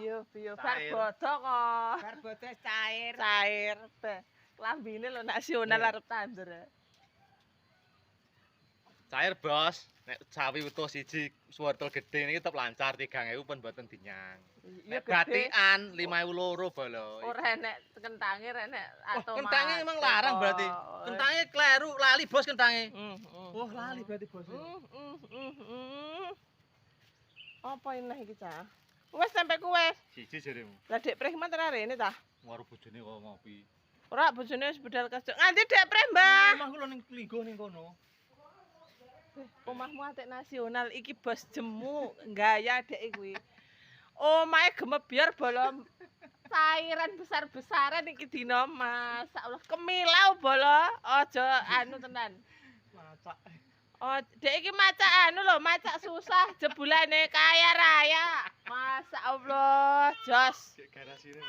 Iya, bar bodo kok. Bar bodo cair. Cair. Lambine lho nasional arep tandur. Cair, Bos. Nek sawi utuh siji wortel gedhe niki tetep lancar 3.000 pun mboten dinyang. Iya Nek batikan 5.002 bolo. Ora enek kentange enek atau Kentange emang larang berarti. Kentange kleru lali Bos kentange. Oh, lali berarti Bos. Apa ini iki, Cah? Wes sampe kuwe. Siji jaremu. Lah Dek Prehman tenan rene ta? Karo bojone kok ngopi. Ora bojone wis budal kerja. Nganti Dek Preh, Mbah. Omahku lho ning Linggo ning kono. Omahmu atik nasional iki bos jemu gaya dek kuwi. Omahe gemebyar bolo cairan besar-besaran iki dina masyaallah kemilau bolo aja anu tenan. Macak. Oh, dek iki macak anu lho, macak susah jebulane kaya raya. Masyaallah, jos. Garasine